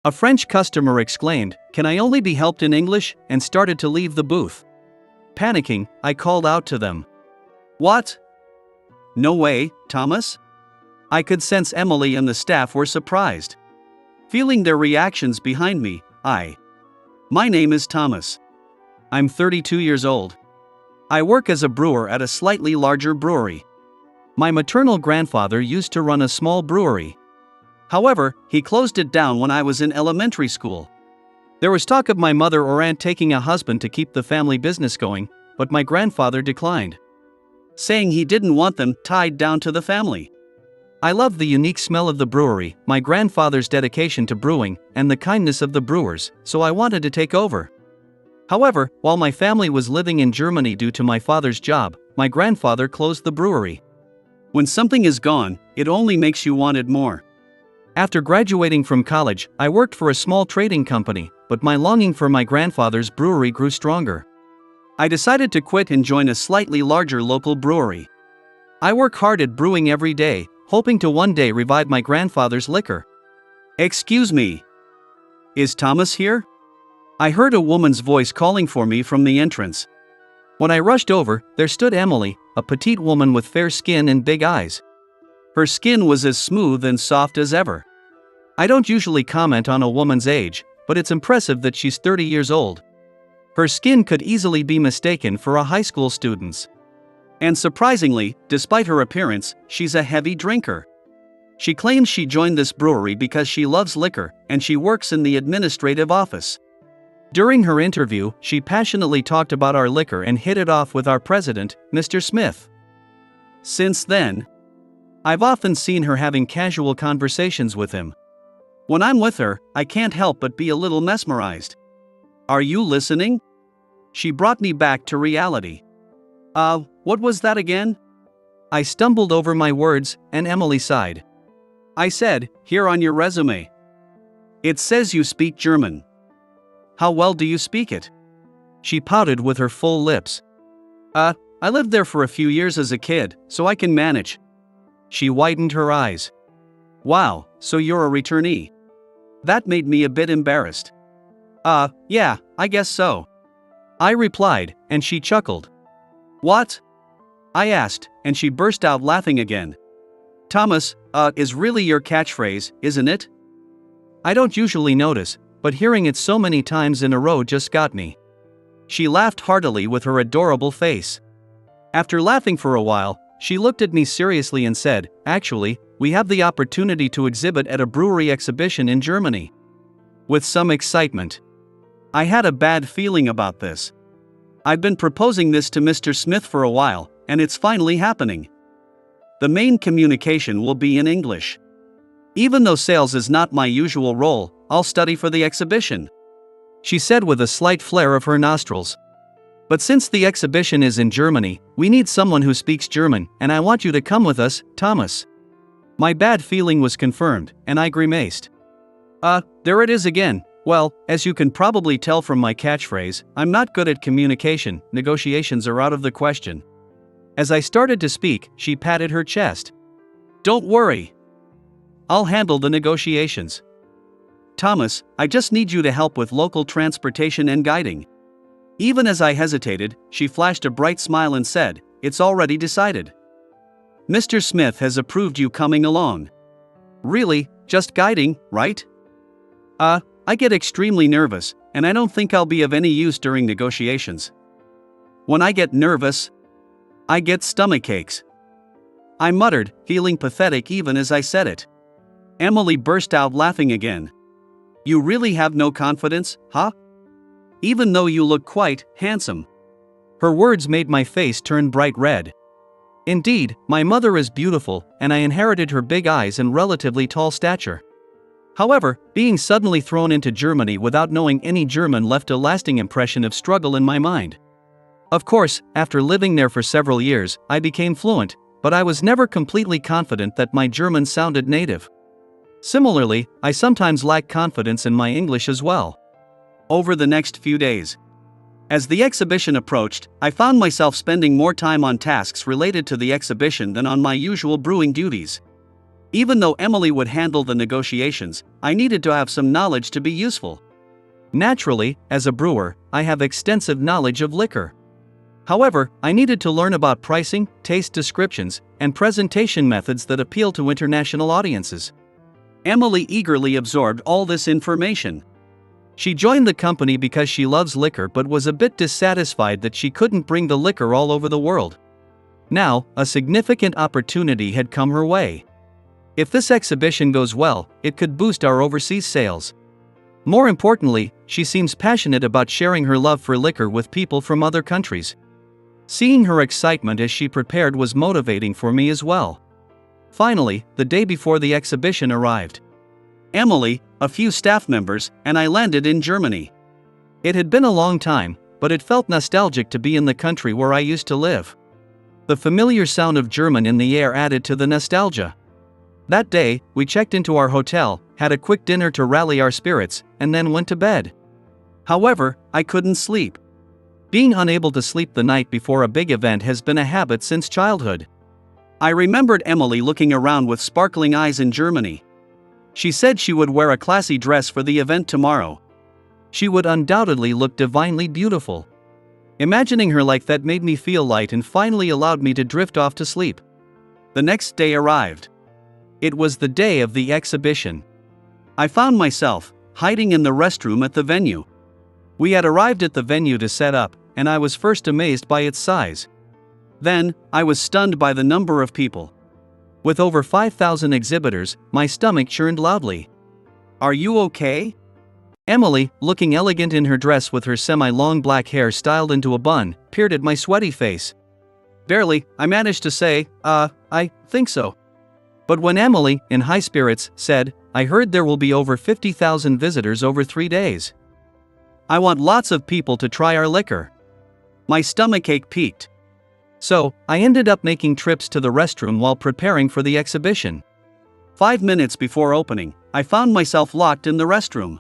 A French customer exclaimed, "Can I only be helped in English?" and started to leave the booth. Panicking, I called out to them. "What? No way, Thomas?" I could sense Emily and the staff were surprised. Feeling their reactions behind me, My name is Thomas. I'm 32 years old. I work as a brewer at a slightly larger brewery. My maternal grandfather used to run a small brewery. However, he closed it down when I was in elementary school. There was talk of my mother or aunt taking a husband to keep the family business going, but my grandfather declined, saying he didn't want them tied down to the family. I loved the unique smell of the brewery, my grandfather's dedication to brewing, and the kindness of the brewers, so I wanted to take over. However, while my family was living in Germany due to my father's job, my grandfather closed the brewery. When something is gone, it only makes you want it more. After graduating from college, I worked for a small trading company, but my longing for my grandfather's brewery grew stronger. I decided to quit and join a slightly larger local brewery. I work hard at brewing every day, hoping to one day revive my grandfather's liquor. "Excuse me. Is Thomas here?" I heard a woman's voice calling for me from the entrance. When I rushed over, there stood Emily, a petite woman with fair skin and big eyes. Her skin was as smooth and soft as ever. I don't usually comment on a woman's age, but it's impressive that she's 30 years old. Her skin could easily be mistaken for a high school student's. And surprisingly, despite her appearance, she's a heavy drinker. She claims she joined this brewery because she loves liquor, and she works in the administrative office. During her interview, she passionately talked about our liquor and hit it off with our president, Mr. Smith. Since then, I've often seen her having casual conversations with him. When I'm with her, I can't help but be a little mesmerized. "Are you listening?" She brought me back to reality. What was that again?" I stumbled over my words, and Emily sighed. I said, "Here on your resume. It says you speak German. How well do you speak it?" She pouted with her full lips. I lived there for a few years as a kid, so I can manage." She widened her eyes. "Wow, so you're a returnee." That made me a bit embarrassed. Yeah, I guess so," I replied, and she chuckled. "What?" I asked, and she burst out laughing again. "Thomas, is really your catchphrase, isn't it?" I don't usually notice, but hearing it so many times in a row just got me. She laughed heartily with her adorable face. After laughing for a while, she looked at me seriously and said, "Actually, we have the opportunity to exhibit at a brewery exhibition in Germany." With some excitement. I had a bad feeling about this. I've been proposing this to Mr. Smith for a while, and it's finally happening. The main communication will be in English. Even though sales is not my usual role, I'll study for the exhibition," she said with a slight flare of her nostrils. "But since the exhibition is in Germany, we need someone who speaks German, and I want you to come with us, Thomas." My bad feeling was confirmed, and I grimaced. There it is again. Well, as you can probably tell from my catchphrase, I'm not good at communication, negotiations are out of the question." As I started to speak, she patted her chest. "Don't worry. I'll handle the negotiations. Thomas, I just need you to help with local transportation and guiding." Even as I hesitated, she flashed a bright smile and said, "It's already decided. Mr. Smith has approved you coming along." "Really, just guiding, right?" I get extremely nervous, and I don't think I'll be of any use during negotiations. When I get nervous, I get stomachaches," I muttered, feeling pathetic even as I said it. Emily burst out laughing again. "You really have no confidence, huh? Even though you look quite handsome." Her words made my face turn bright red. Indeed, my mother is beautiful, and I inherited her big eyes and relatively tall stature. However, being suddenly thrown into Germany without knowing any German left a lasting impression of struggle in my mind. Of course, after living there for several years, I became fluent, but I was never completely confident that my German sounded native. Similarly, I sometimes lack confidence in my English as well. Over the next few days, as the exhibition approached, I found myself spending more time on tasks related to the exhibition than on my usual brewing duties. Even though Emily would handle the negotiations, I needed to have some knowledge to be useful. Naturally, as a brewer, I have extensive knowledge of liquor. However, I needed to learn about pricing, taste descriptions, and presentation methods that appeal to international audiences. Emily eagerly absorbed all this information. She joined the company because she loves liquor but was a bit dissatisfied that she couldn't bring the liquor all over the world. Now, a significant opportunity had come her way. If this exhibition goes well, it could boost our overseas sales. More importantly, she seems passionate about sharing her love for liquor with people from other countries. Seeing her excitement as she prepared was motivating for me as well. Finally, the day before the exhibition arrived. Emily, a few staff members, and I landed in Germany. It had been a long time, but it felt nostalgic to be in the country where I used to live. The familiar sound of German in the air added to the nostalgia. That day, we checked into our hotel, had a quick dinner to rally our spirits, and then went to bed. However, I couldn't sleep. Being unable to sleep the night before a big event has been a habit since childhood. I remembered Emily looking around with sparkling eyes in Germany. She said she would wear a classy dress for the event tomorrow. She would undoubtedly look divinely beautiful. Imagining her like that made me feel light and finally allowed me to drift off to sleep. The next day arrived. It was the day of the exhibition. I found myself hiding in the restroom at the venue. We had arrived at the venue to set up, and I was first amazed by its size. Then, I was stunned by the number of people. With over 5,000 exhibitors, my stomach churned loudly. "Are you okay?" Emily, looking elegant in her dress with her semi-long black hair styled into a bun, peered at my sweaty face. Barely, I managed to say, I think so. But when Emily, in high spirits, said, "I heard there will be over 50,000 visitors over 3 days. I want lots of people to try our liquor," my stomachache peaked. So, I ended up making trips to the restroom while preparing for the exhibition. 5 minutes before opening, I found myself locked in the restroom.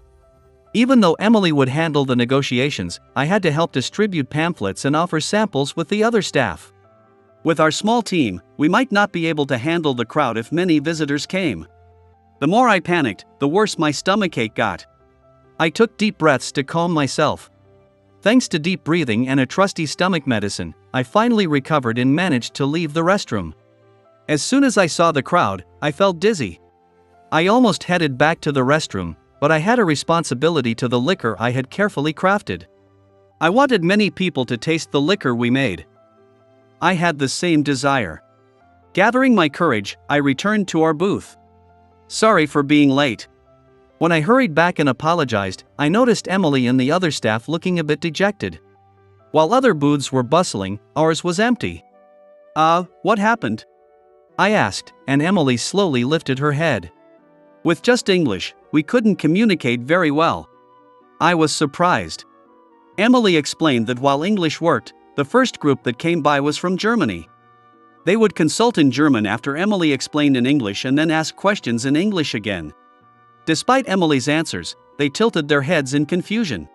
Even though Emily would handle the negotiations, I had to help distribute pamphlets and offer samples with the other staff. With our small team, we might not be able to handle the crowd if many visitors came. The more I panicked, the worse my stomachache got. I took deep breaths to calm myself. Thanks to deep breathing and a trusty stomach medicine, I finally recovered and managed to leave the restroom. As soon as I saw the crowd, I felt dizzy. I almost headed back to the restroom, but I had a responsibility to the liquor I had carefully crafted. I wanted many people to taste the liquor we made. I had the same desire. Gathering my courage, I returned to our booth. Sorry for being late. When I hurried back and apologized, I noticed Emily and the other staff looking a bit dejected. While other booths were bustling, ours was empty. What happened?" I asked, and Emily slowly lifted her head. "With just English, we couldn't communicate very well." I was surprised. Emily explained that while English worked, the first group that came by was from Germany. They would consult in German after Emily explained in English and then ask questions in English again. Despite Emily's answers, they tilted their heads in confusion.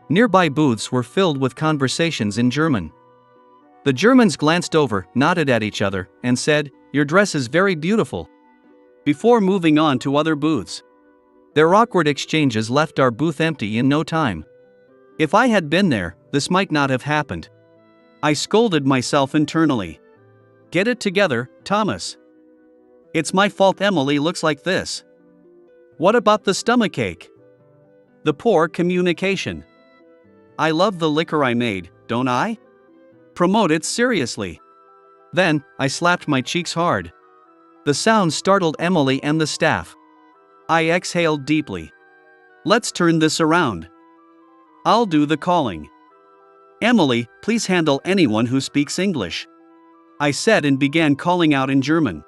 Nearby booths were filled with conversations in German. The Germans glanced over, nodded at each other, and said, "Your dress is very beautiful," before moving on to other booths. Their awkward exchanges left our booth empty in no time. If I had been there, this might not have happened. I scolded myself internally. Get it together, Thomas. It's my fault Emily looks like this. What about the stomachache? The poor communication. I love the liquor I made, don't I? Promote it seriously. Then, I slapped my cheeks hard. The sound startled Emily and the staff. I exhaled deeply. Let's turn this around. I'll do the calling. Emily, please handle anyone who speaks English, I said and began calling out in German.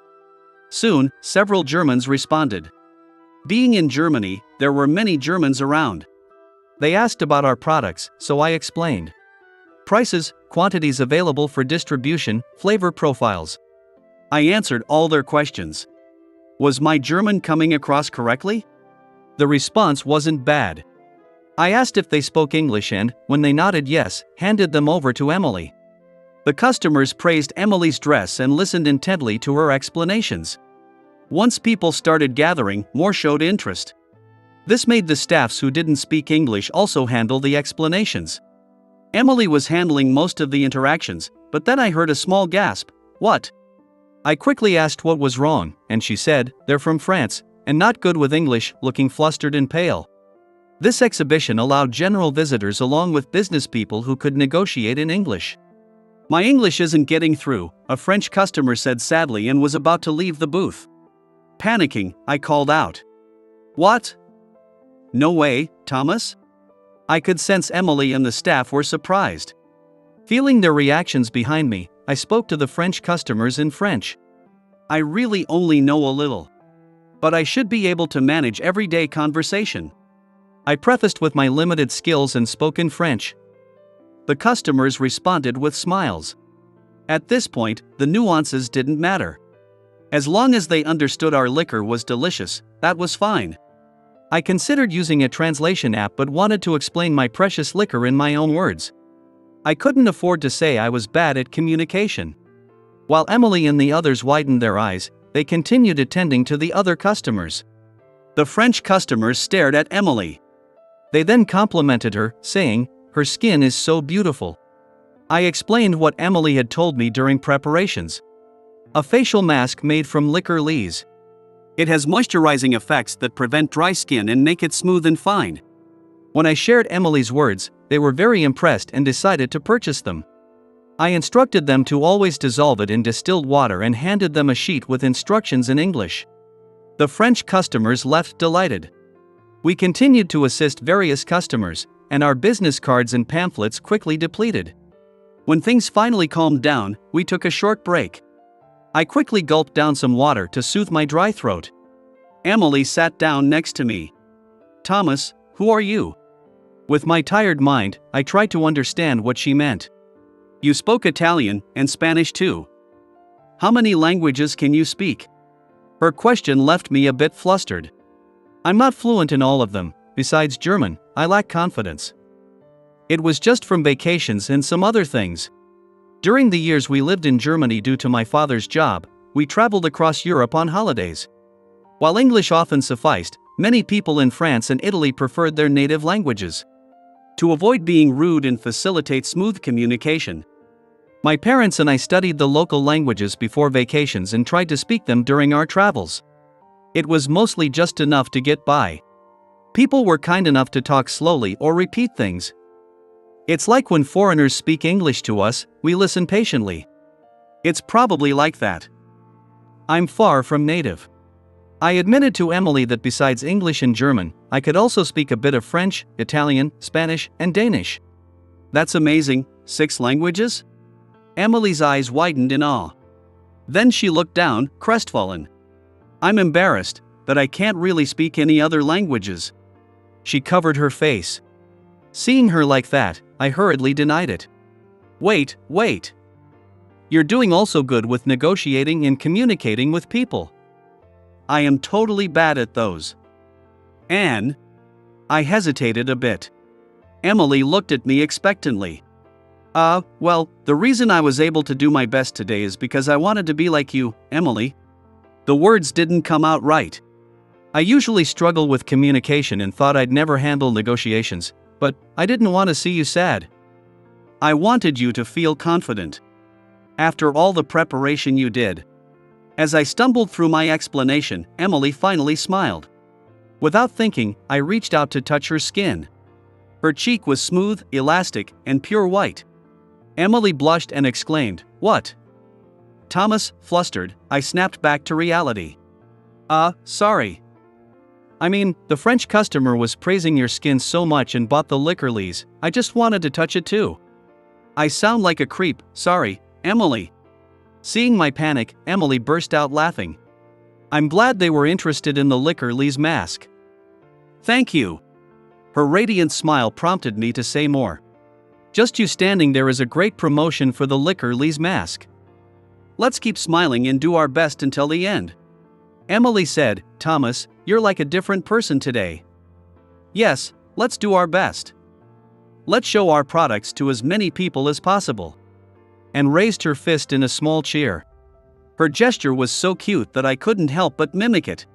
Soon, several Germans responded. Being in Germany, there were many Germans around. They asked about our products, so I explained. Prices, quantities available for distribution, flavor profiles. I answered all their questions. Was my German coming across correctly? The response wasn't bad. I asked if they spoke English and, when they nodded yes, handed them over to Emily. The customers praised Emily's dress and listened intently to her explanations. Once people started gathering, more showed interest. This made the staffs who didn't speak English also handle the explanations. Emily was handling most of the interactions, but then I heard a small gasp. What? I quickly asked what was wrong, and she said, they're from France, and not good with English, looking flustered and pale. This exhibition allowed general visitors along with business people who could negotiate in English. My English isn't getting through, a French customer said sadly and was about to leave the booth. Panicking, I called out. What? No way, Thomas? I could sense Emily and the staff were surprised. Feeling their reactions behind me, I spoke to the French customers in French. I really only know a little. But I should be able to manage everyday conversation. I prefaced with my limited skills and spoke in French. The customers responded with smiles. At this point, the nuances didn't matter. As long as they understood our liquor was delicious, that was fine. I considered using a translation app but wanted to explain my precious liquor in my own words. I couldn't afford to say I was bad at communication. While Emily and the others widened their eyes, they continued attending to the other customers. The French customers stared at Emily. They then complimented her, saying, her skin is so beautiful. I explained what Emily had told me during preparations. A facial mask made from Liquor Lees. It has moisturizing effects that prevent dry skin and make it smooth and fine. When I shared Emily's words, they were very impressed and decided to purchase them. I instructed them to always dissolve it in distilled water and handed them a sheet with instructions in English. The French customers left delighted. We continued to assist various customers, and our business cards and pamphlets quickly depleted. When things finally calmed down, we took a short break. I quickly gulped down some water to soothe my dry throat. Emily sat down next to me. Thomas, who are you? With my tired mind, I tried to understand what she meant. You spoke Italian and Spanish too. How many languages can you speak? Her question left me a bit flustered. I'm not fluent in all of them, besides German, I lack confidence. It was just from vacations and some other things. During the years we lived in Germany due to my father's job, we traveled across Europe on holidays. While English often sufficed, many people in France and Italy preferred their native languages. To avoid being rude and facilitate smooth communication, my parents and I studied the local languages before vacations and tried to speak them during our travels. It was mostly just enough to get by. People were kind enough to talk slowly or repeat things. It's like when foreigners speak English to us, we listen patiently. It's probably like that. I'm far from native. I admitted to Emily that besides English and German, I could also speak a bit of French, Italian, Spanish, and Danish. That's amazing, 6 languages? Emily's eyes widened in awe. Then she looked down, crestfallen. I'm embarrassed, but I can't really speak any other languages. She covered her face. Seeing her like that, I hurriedly denied it. Wait. You're doing also good with negotiating and communicating with people. I am totally bad at those. Anne? I hesitated a bit. Emily looked at me expectantly. Well, the reason I was able to do my best today is because I wanted to be like you, Emily. The words didn't come out right. I usually struggle with communication and thought I'd never handle negotiations, but I didn't want to see you sad. I wanted you to feel confident. After all the preparation you did. As I stumbled through my explanation, Emily finally smiled. Without thinking, I reached out to touch her skin. Her cheek was smooth, elastic, and pure white. Emily blushed and exclaimed, "What?" Thomas, flustered, I snapped back to reality. Sorry. I mean, the French customer was praising your skin so much and bought the Liquor Lees, I just wanted to touch it too. I sound like a creep, sorry, Emily. Seeing my panic, Emily burst out laughing. I'm glad they were interested in the Liquor Lees mask. Thank you. Her radiant smile prompted me to say more. Just you standing there is a great promotion for the Liquor Lees mask. Let's keep smiling and do our best until the end. Emily said, Thomas, you're like a different person today. Yes, let's do our best. Let's show our products to as many people as possible. And raised her fist in a small cheer. Her gesture was so cute that I couldn't help but mimic it.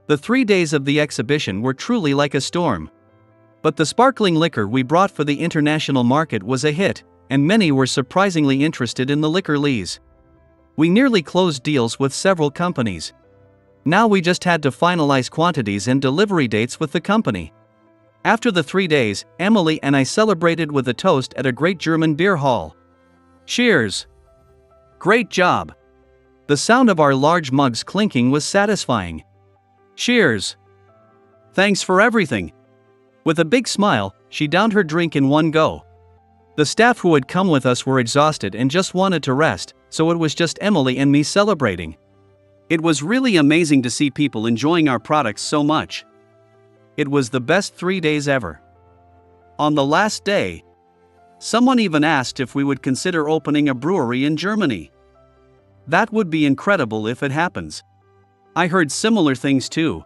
The 3 days of the exhibition were truly like a storm. But the sparkling liquor we brought for the international market was a hit, and many were surprisingly interested in the liquor lees. We nearly closed deals with several companies. Now we just had to finalize quantities and delivery dates with the company. After the 3 days, Emily and I celebrated with a toast at a great German beer hall. Cheers! Great job! The sound of our large mugs clinking was satisfying. Cheers! Thanks for everything! With a big smile, she downed her drink in one go. The staff who had come with us were exhausted and just wanted to rest, so it was just Emily and me celebrating. It was really amazing to see people enjoying our products so much. It was the best 3 days ever. On the last day, someone even asked if we would consider opening a brewery in Germany. That would be incredible if it happens. I heard similar things too.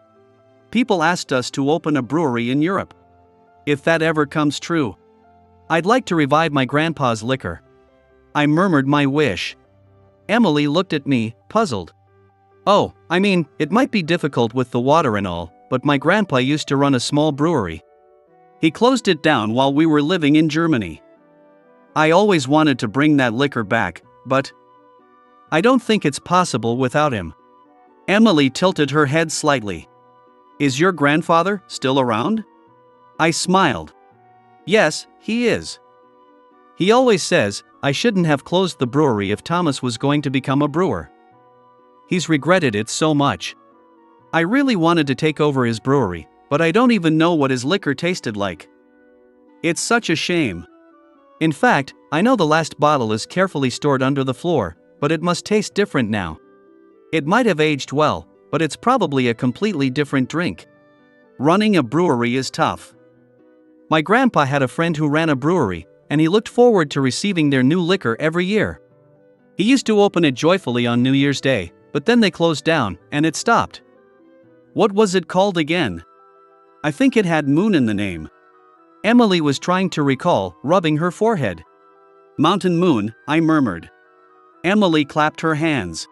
People asked us to open a brewery in Europe. If that ever comes true, I'd like to revive my grandpa's liquor. I murmured my wish. Emily looked at me, puzzled. Oh, I mean, it might be difficult with the water and all, but my grandpa used to run a small brewery. He closed it down while we were living in Germany. I always wanted to bring that liquor back, but I don't think it's possible without him. Emily tilted her head slightly. Is your grandfather still around? I smiled. Yes, he is. He always says, I shouldn't have closed the brewery if Thomas was going to become a brewer. He's regretted it so much. I really wanted to take over his brewery, but I don't even know what his liquor tasted like. It's such a shame. In fact, I know the last bottle is carefully stored under the floor, but it must taste different now. It might have aged well, but it's probably a completely different drink. Running a brewery is tough. My grandpa had a friend who ran a brewery, and he looked forward to receiving their new liquor every year. He used to open it joyfully on New Year's Day, but then they closed down, and it stopped. What was it called again? I think it had Moon in the name. Emily was trying to recall, rubbing her forehead. Mountain Moon, I murmured. Emily clapped her hands.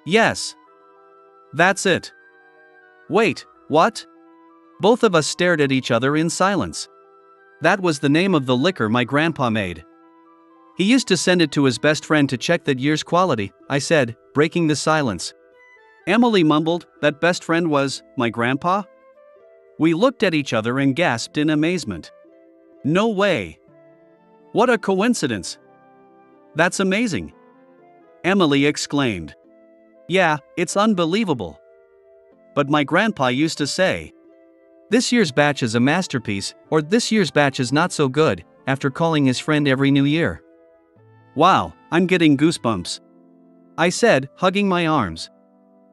Yes. That's it. Wait, what? Both of us stared at each other in silence. That was the name of the liquor my grandpa made. He used to send it to his best friend to check that year's quality, I said, breaking the silence. Emily mumbled, that best friend was my grandpa? We looked at each other and gasped in amazement. No way. What a coincidence. That's amazing. Emily exclaimed. Yeah, it's unbelievable. But my grandpa used to say, this year's batch is a masterpiece, or this year's batch is not so good, after calling his friend every new year. Wow, I'm getting goosebumps. I said, hugging my arms.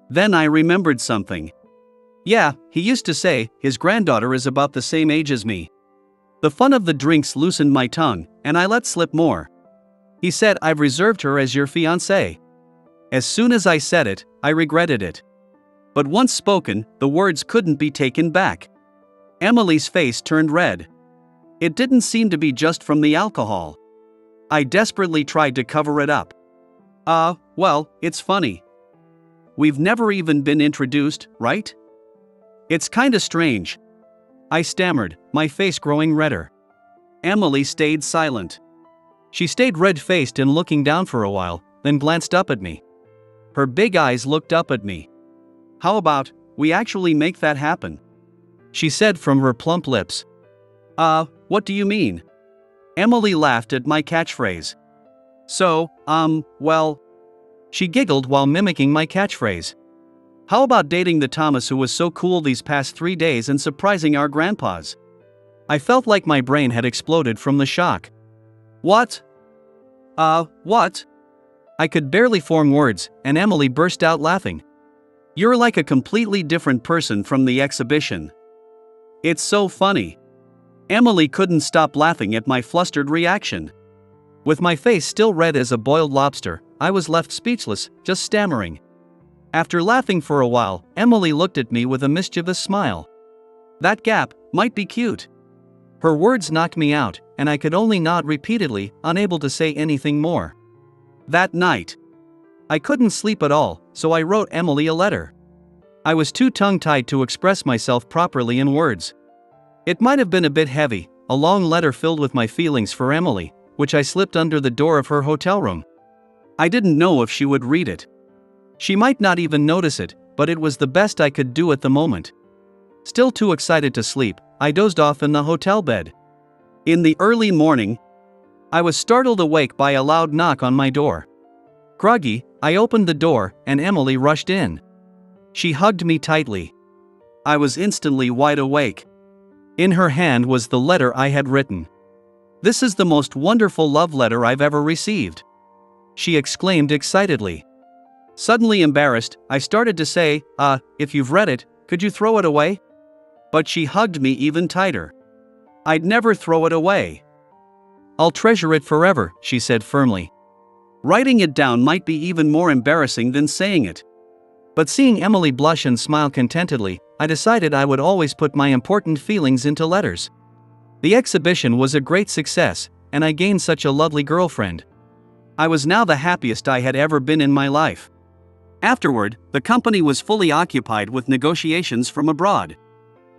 Then I remembered something. Yeah, he used to say, his granddaughter is about the same age as me. The fun of the drinks loosened my tongue, and I let slip more. He said, I've reserved her as your fiancée. As soon as I said it, I regretted it. But once spoken, the words couldn't be taken back. Emily's face turned red. It didn't seem to be just from the alcohol. I desperately tried to cover it up. Well, it's funny. We've never even been introduced, right? It's kinda strange. I stammered, my face growing redder. Emily stayed silent. She stayed red-faced and looking down for a while, then glanced up at me. Her big eyes looked up at me. How about, we actually make that happen? She said from her plump lips. What do you mean? Emily laughed at my catchphrase. So, well. She giggled while mimicking my catchphrase. How about dating the Thomas who was so cool these past 3 days and surprising our grandpas? I felt like my brain had exploded from the shock. What? What? I could barely form words, and Emily burst out laughing. You're like a completely different person from the exhibition. It's so funny. Emily couldn't stop laughing at my flustered reaction. With my face still red as a boiled lobster, I was left speechless, just stammering. After laughing for a while, Emily looked at me with a mischievous smile. That gap might be cute. Her words knocked me out, and I could only nod repeatedly, unable to say anything more. That night, I couldn't sleep at all, so I wrote Emily a letter. I was too tongue-tied to express myself properly in words. It might have been a bit heavy, a long letter filled with my feelings for Emily, which I slipped under the door of her hotel room. I didn't know if she would read it. She might not even notice it, but it was the best I could do at the moment. Still too excited to sleep, I dozed off in the hotel bed. In the early morning, I was startled awake by a loud knock on my door. Groggy, I opened the door, and Emily rushed in. She hugged me tightly. I was instantly wide awake. In her hand was the letter I had written. "This is the most wonderful love letter I've ever received," she exclaimed excitedly. Suddenly embarrassed, I started to say, if you've read it, could you throw it away? But she hugged me even tighter. "I'd never throw it away. I'll treasure it forever," she said firmly. Writing it down might be even more embarrassing than saying it. But seeing Emily blush and smile contentedly, I decided I would always put my important feelings into letters. The exhibition was a great success, and I gained such a lovely girlfriend. I was now the happiest I had ever been in my life. Afterward, the company was fully occupied with negotiations from abroad.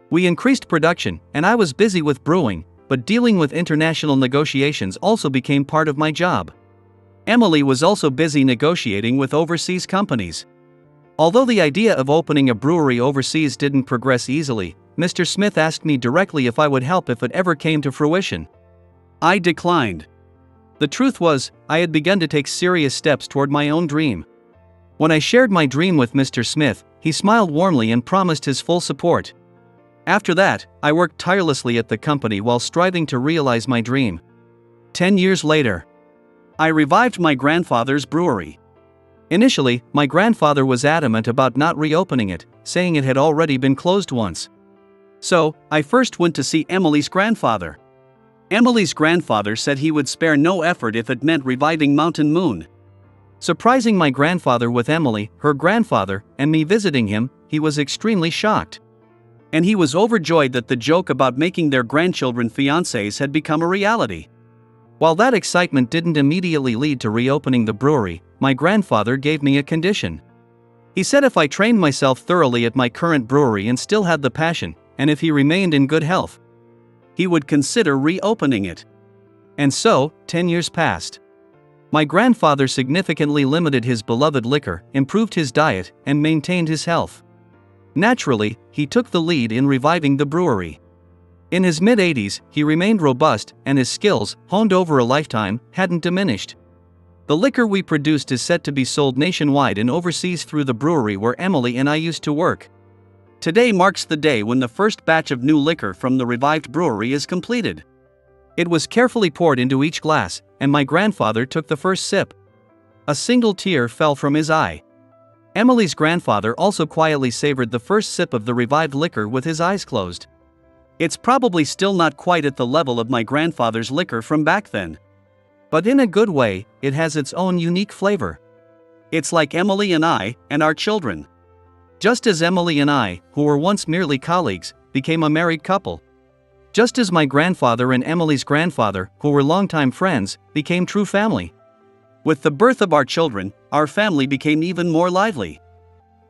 We increased production, and I was busy with brewing, but dealing with international negotiations also became part of my job. Emily was also busy negotiating with overseas companies. Although the idea of opening a brewery overseas didn't progress easily, Mr. Smith asked me directly if I would help if it ever came to fruition. I declined. The truth was, I had begun to take serious steps toward my own dream. When I shared my dream with Mr. Smith, he smiled warmly and promised his full support. After that, I worked tirelessly at the company while striving to realize my dream. 10 years later, I revived my grandfather's brewery. Initially, my grandfather was adamant about not reopening it, saying it had already been closed once. So, I first went to see Emily's grandfather. Emily's grandfather said he would spare no effort if it meant reviving Mountain Moon. Surprising my grandfather with Emily, her grandfather, and me visiting him, he was extremely shocked. And he was overjoyed that the joke about making their grandchildren fiancés had become a reality. While that excitement didn't immediately lead to reopening the brewery, my grandfather gave me a condition. He said if I trained myself thoroughly at my current brewery and still had the passion, and if he remained in good health, he would consider reopening it. And so, 10 years passed. My grandfather significantly limited his beloved liquor, improved his diet, and maintained his health. Naturally, he took the lead in reviving the brewery. In his mid-80s, he remained robust, and his skills, honed over a lifetime, hadn't diminished. The liquor we produced is set to be sold nationwide and overseas through the brewery where Emily and I used to work. Today marks the day when the first batch of new liquor from the revived brewery is completed. It was carefully poured into each glass, and my grandfather took the first sip. A single tear fell from his eye. Emily's grandfather also quietly savored the first sip of the revived liquor with his eyes closed. It's probably still not quite at the level of my grandfather's liquor from back then. But in a good way, it has its own unique flavor. It's like Emily and I, and our children. Just as Emily and I, who were once merely colleagues, became a married couple. Just as my grandfather and Emily's grandfather, who were longtime friends, became true family. With the birth of our children, our family became even more lively.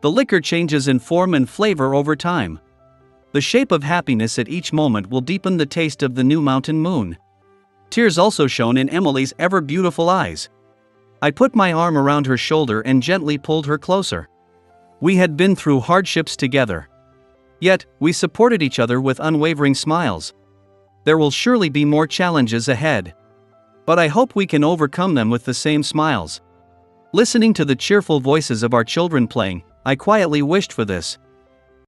The liquor changes in form and flavor over time. The shape of happiness at each moment will deepen the taste of the new Mountain Moon. Tears also shone in Emily's ever-beautiful eyes. I put my arm around her shoulder and gently pulled her closer. We had been through hardships together. Yet, we supported each other with unwavering smiles. There will surely be more challenges ahead. But I hope we can overcome them with the same smiles. Listening to the cheerful voices of our children playing, I quietly wished for this.